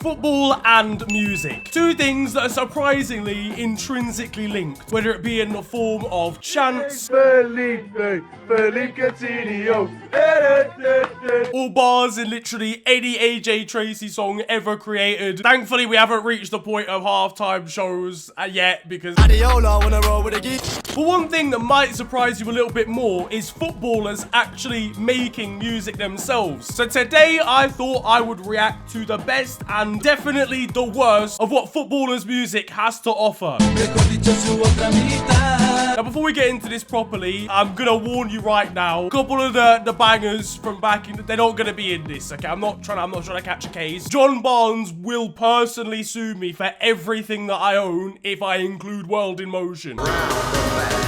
football and music. Two things that are surprisingly intrinsically linked, whether it be in the form of chants, or bars in literally any AJ Tracy song ever created. Thankfully, we haven't reached the point of halftime shows yet, because... But one thing that might surprise you a little bit more is footballers actually making music themselves. So today, I thought I would react to the best and definitely the worst of what footballers' music has to offer. Now, before we get into this properly, I'm gonna warn you right now, a couple of the bangers from back in, they're not gonna be in this, okay? I'm not trying to catch a case. John Barnes will personally sue me for everything that I own if I include World in Motion.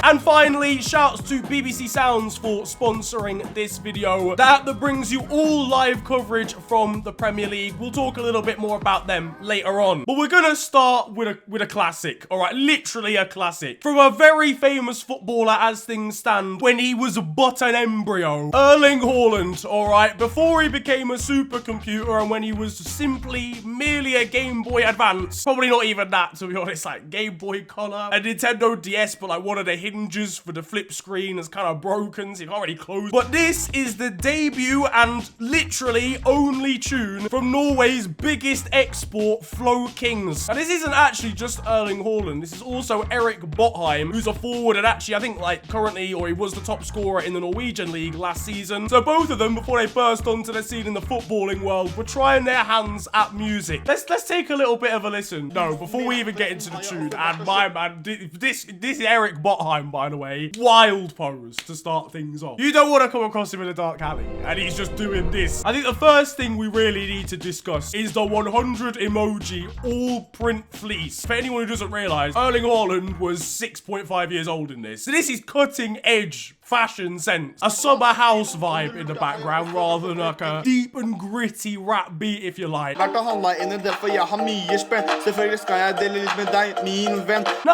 And finally, shouts to BBC Sounds for sponsoring this video. That brings you all live coverage from the Premier League. We'll talk a little bit more about them later on. But we're gonna start with a classic, all right? Literally a classic. From a very famous footballer as things stand, when he was but an embryo. Erling Haaland, all right? Before he became a supercomputer and when he was simply merely a Game Boy Advance. Probably not even that, to be honest. Like Game Boy Color, a Nintendo DS, but like one of the hinges for the flip screen is kind of broken, so you can't really close. But this is the debut and literally only tune from Norway's biggest export, Flow Kings. Now, this isn't actually just Erling Haaland. This is also Erik Botheim, who's a forward and actually, I think, like, currently, or he was the top scorer in the Norwegian league last season. So both of them, before they burst onto the scene in the footballing world, were trying their hands at music. Let's take a little bit of a listen. No, before we even get into the tune, and my man, this is Erik Botheim, by the way. Wild pose to start things off. You don't want to come across him in a dark alley, and he's just doing this. I think the first thing we really need to discuss is the 100 emoji all print fleece. For anyone who doesn't realize, Erling Haaland was 6.5 years old in this. So this is cutting edge fashion sense. A summer house vibe in the background rather than like a deep and gritty rap beat, if you like. Now,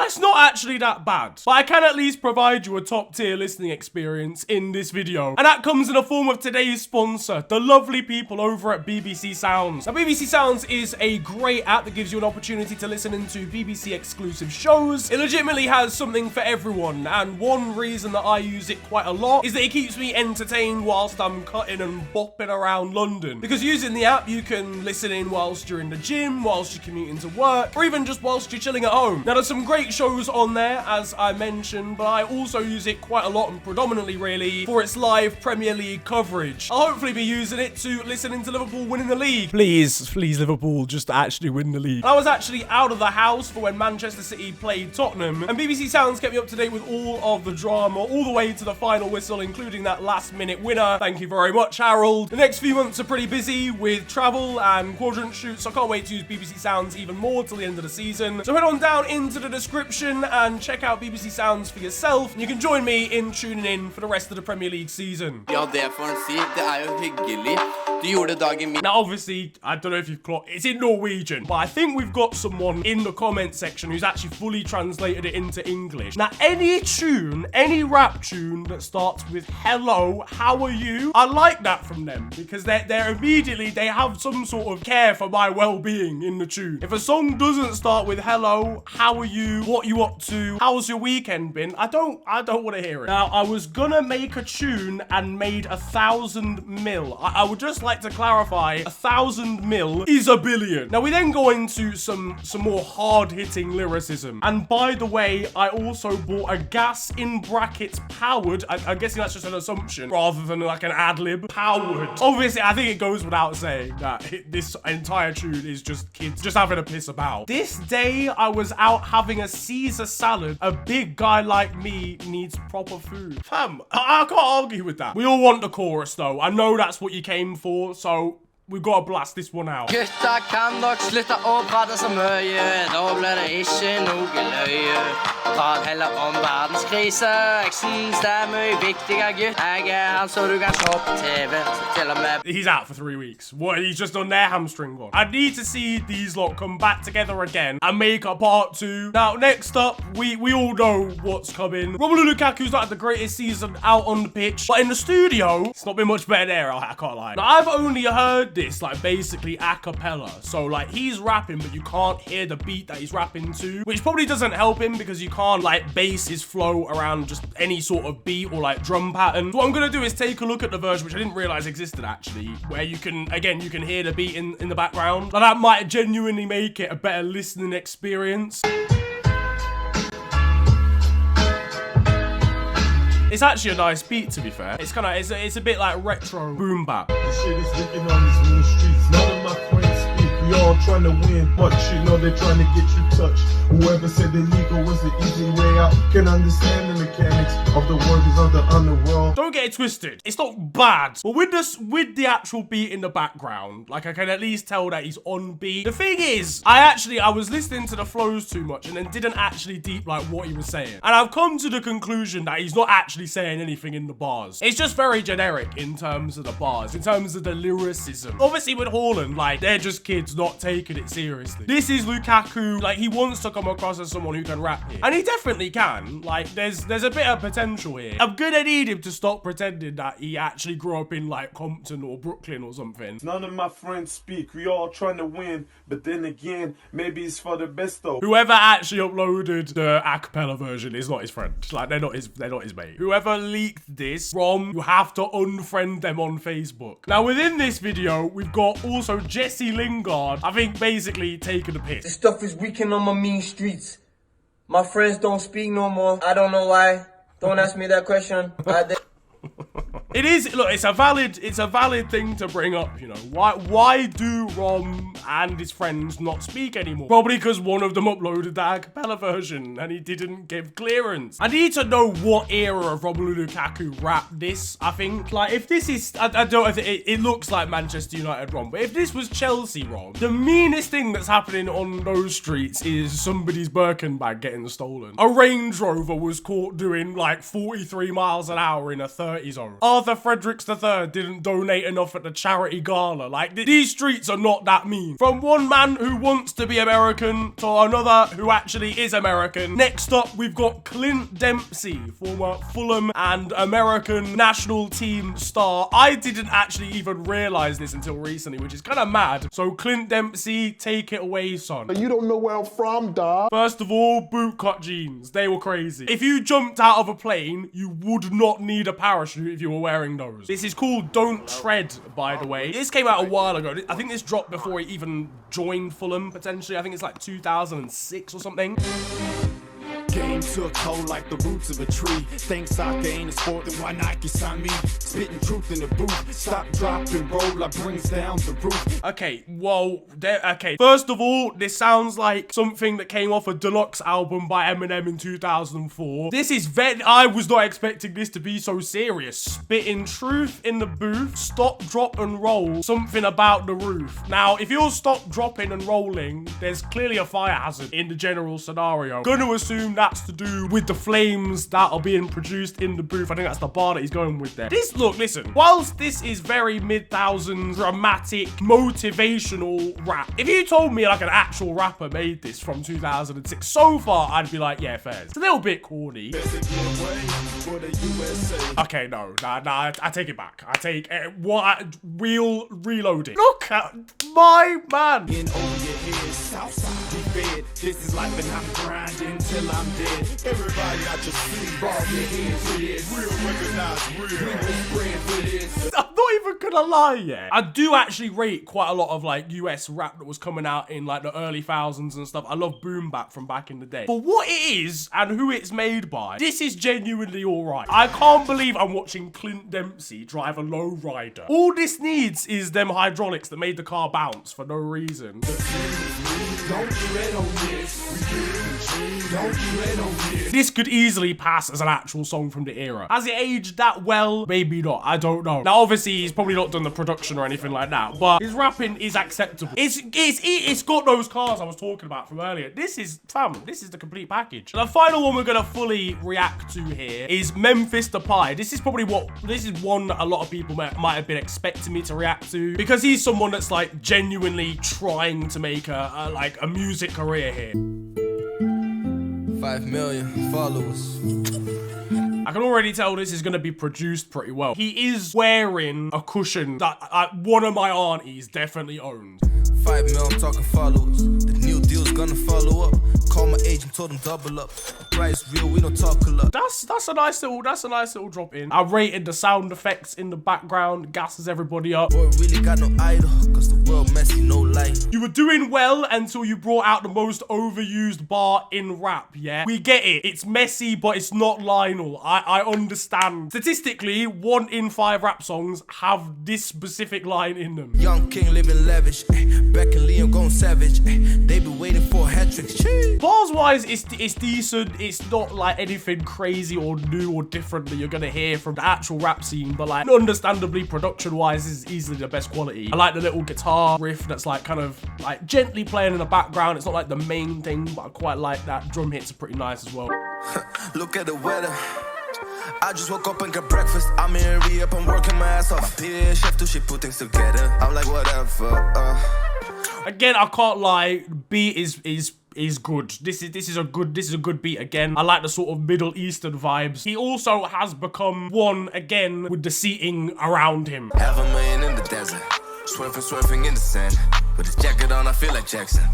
it's not actually that bad, but I can at least provide you a top tier listening experience in this video. And that comes in the form of today's sponsor, the lovely people over at BBC Sounds. Now, BBC Sounds is a great app that gives you an opportunity to listen into BBC exclusive shows. It legitimately has something for everyone, and one reason that I use it quite a lot is that it keeps me entertained whilst I'm cutting and bopping around London. Because using the app, you can listen in whilst you're in the gym, whilst you're commuting to work, or even just whilst you're chilling at home. Now, there's some great shows on there, as I mentioned, but I also use it quite a lot, and predominantly really for its live Premier League coverage. I'll hopefully be using it to listen into Liverpool winning the league. Please Liverpool, just actually win the league. I was actually out of the house for when Manchester City played Tottenham, and BBC Sounds kept me up to date with all of the drama, all the way to the final whistle, including that last minute winner. Thank you very much, Harold. The next few months are pretty busy with travel and quadrant shoots, so I can't wait to use BBC Sounds even more till the end of the season. So head on down into the description and check out BBC Sounds for yourself, and you can join me in tuning in for the rest of the Premier League season. Ja, det får en si. Det jo hyggelig. Du gjorde dagen min. Now, obviously, I don't know if you've clocked, it's in Norwegian, but I think we've got someone in the comment section who's actually fully translated it into English. Now, any tune, any rap tune that starts with hello, how are you? I like that from them, because they're immediately, they have some sort of care for my well-being in the tune. If a song doesn't start with hello, how are you, what you up to, how's your weekend been, I don't want to hear it. Now, I was gonna make a tune and made 1,000 mil. I would just like to clarify, 1,000 mil is a billion. Now, we then go into some more hard-hitting lyricism. And by the way, I also bought a gas in brackets powered, I'm guessing that's just an assumption, rather than like an ad-lib. Powered. Obviously, I think it goes without saying that this entire tune is just kids just having a piss about. This day, I was out having a Caesar salad. A big guy like me needs proper food. Fam, I can't argue with that. We all want the chorus, though. I know that's what you came for, so we've got to blast this one out. Gutta kan nok slutte å prate så mye. Da blir det ikke noe løye. Prat heller om verdenskrise. Jeg synes det mye viktigere, gutt. Jeg han så du kan se på TV. Så til og med. He's out for 3 weeks. What? He's just on their hamstring one. I need to see these lot come back together again and make a part 2. Now, next up, we all know what's coming. Romelu Lukaku's not had the greatest season out on the pitch, but in the studio, it's not been much better there, I can't lie. Now, I've only heard heard this like basically a cappella. So like he's rapping, but you can't hear the beat that he's rapping to, which probably doesn't help him because you can't like base his flow around just any sort of beat or like drum pattern. So what I'm gonna do is take a look at the version, which I didn't realize existed actually, where you can, again, you can hear the beat in the background. Now that might genuinely make it a better listening experience. It's actually a nice beat, to be fair. It's kind of, it's a bit like retro boom bap. This shit is leaking on these mean streets. None of my friends speak. We all trying to win much. You know they're trying to get you touched. Whoever said illegal was the easy way out can understand the mechanics of the workers of the underworld. Don't get it twisted. It's not bad. But with the actual beat in the background, like I can at least tell that he's on beat. The thing is, I was listening to the flows too much and then didn't actually deep like what he was saying. And I've come to the conclusion that he's not actually saying anything in the bars. It's just very generic in terms of the bars, in terms of the lyricism. Obviously with Haaland, like they're just kids not taking it seriously. This is Lukaku, like he wants to come across as someone who can rap here. And he definitely can. Like there's a bit of potential here. I'm gonna need him to stop pretending that he actually grew up in like Compton or Brooklyn or something. None of my friends speak. We all trying to win, but then again, maybe it's for the best though. Whoever actually uploaded the a cappella version is not his friend. Like they're not his mate. Whoever leaked this from, you have to unfriend them on Facebook. Now within this video, we've got also Jesse Lingard, I think basically taking a piss. This stuff is weakening on my mean streets. My friends don't speak no more. I don't know why. Don't ask me that question. It is, look, it's a valid thing to bring up, you know. Why do Rom and his friends not speak anymore? Probably because one of them uploaded the a cappella version and he didn't give clearance. I need to know what era of Romelu Lukaku rapped this, I think. Like, if this is, it looks like Manchester United Rom, but if this was Chelsea Rom, the meanest thing that's happening on those streets is somebody's Birkin bag getting stolen. A Range Rover was caught doing like 43 miles an hour in a 30 zone. Arthur Fredericks III didn't donate enough at the charity gala. Like, these streets are not that mean. From one man who wants to be American to another who actually is American. Next up, we've got Clint Dempsey, former Fulham and American national team star. I didn't actually even realize this until recently, which is kind of mad. So Clint Dempsey, take it away, son. You don't know where I'm from, dog. First of all, bootcut jeans. They were crazy. If you jumped out of a plane, you would not need a parachute if you were wearing those. This is called Don't Tread, by the way. This came out a while ago. I think this dropped before he even joined Fulham, potentially. I think it's like 2006 or something. Game took hold like the roots of a tree. Think soccer ain't a sport, then why Nike sign me? Spitting truth in the booth. Stop, drop, and roll. I brings down the roof. Okay, whoa. Okay, first of all, this sounds like something that came off a deluxe album by Eminem in 2004. This is I was not expecting this to be so serious. Spitting truth in the booth. Stop, drop, and roll. Something about the roof. Now, if you're stop, dropping, and rolling, there's clearly a fire hazard in the general scenario. Gonna assume that's to do with the flames that are being produced in the booth. I think that's the bar that he's going with there. Look, listen, whilst this is very mid-thousands dramatic, motivational rap, if you told me like an actual rapper made this from 2006, so far, I'd be like, yeah, fair. It's a little bit corny. Okay, no, nah, I take it back. I take it. We'll reload it. Look at my man. This is life and I'm grinding till I'm dead. Everybody out your city, ball your hands, real recognize real. I'm not even gonna lie, yeah. I do actually rate quite a lot of like US rap that was coming out in like the early thousands and stuff. I love boom bap from back in the day. For what it is and who it's made by, this is genuinely alright. I can't believe I'm watching Clint Dempsey drive a low rider. All this needs is them hydraulics that made the car bounce for no reason. Don't tread on this. Don't tread on this. This could easily pass as an actual song from the era. Has it aged that well? Maybe not. I don't know. Now, obviously, he's probably not done the production or anything like that, but his rapping is acceptable. It's got those cars I was talking about from earlier. This is the complete package. The final one we're gonna fully react to here is Memphis Depay. This is one that a lot of people might have been expecting me to react to because he's someone that's like genuinely trying to make a music career here. 5 million followers. I can already tell this is going to be produced pretty well. He is wearing a cushion that one of my aunties definitely owns. 5 mil, I'm talking followers. The new deal's gonna follow up. Call my agent, told him double up. Price real, we don't talk a lot. That's a nice little drop in. I rated the sound effects in the background, gasses everybody up. Boy, really got no idol, cause the world messy, no light. You were doing well until you brought out the most overused bar in rap, yeah? We get it. It's messy, but it's not Lionel. I understand. Statistically, 1 in 5 rap songs have this specific line in them. Young king living lavish. Beck and Liam going savage. They be waiting for a hat trick. Bars wise, it's decent. It's not like anything crazy or new or different that you're gonna hear from the actual rap scene, but like understandably production wise is easily the best quality. I like the little guitar riff that's like kind of like gently playing in the background. It's not like the main thing, but I quite like that. Drum hits are pretty nice as well. Look at the weather. I just woke up and got breakfast. I'm in re-up, I'm working my ass off. PA chef too, she put things together. I'm like whatever. Again, I can't lie. Beat is good. This is a good beat again. I like the sort of Middle Eastern vibes. He also has become one again with the seating around him. Have a million in the desert, swerving in the sand. With his jacket on, I feel like Jackson.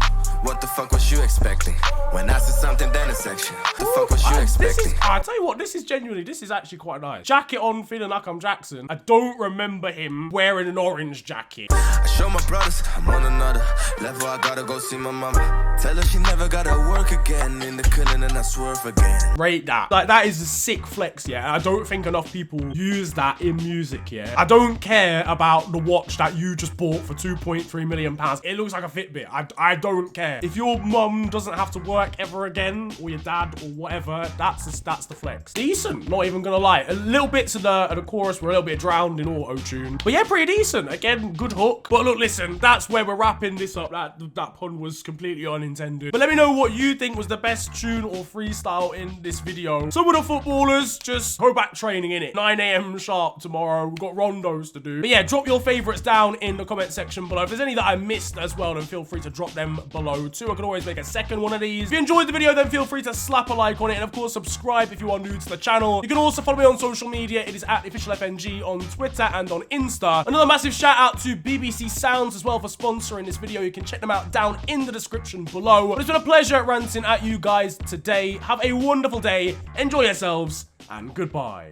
What the fuck was you expecting? When I said something, then a section. The fuck was you expecting? I tell you what, this is actually quite nice. Jacket on, feeling like I'm Jackson. I don't remember him wearing an orange jacket. I show my brothers I'm on another level. I gotta go see my mama. Tell her she never gotta work again. In the killing and I swerve again. Rate that. Like, that is a sick flex, yeah. I don't think enough people use that in music, yeah. I don't care about the watch that you just bought for £2.3 million. It looks like a Fitbit. I don't care. If your mum doesn't have to work ever again, or your dad, or whatever, that's the flex. Decent, not even gonna lie. A little bits of the chorus were a little bit drowned in auto-tune. But yeah, pretty decent. Again, good hook. But look, listen, that's where we're wrapping this up. That pun was completely unintended. But let me know what you think was the best tune or freestyle in this video. Some of the footballers just go back training, innit? 9 AM sharp tomorrow. We've got rondos to do. But yeah, drop your favorites down in the comment section below. If there's any that I missed as well, then feel free to drop them below too. I can always make a second one of these. If you enjoyed the video, then feel free to slap a like on it, and of course subscribe if you are new to the channel. You can also follow me on social media. It is at @officialfng on Twitter and on Insta. Another massive shout out to BBC Sounds as well for sponsoring this video. You can check them out down in the description below. But it's been a pleasure ranting at you guys today. Have a wonderful day, enjoy yourselves, and goodbye.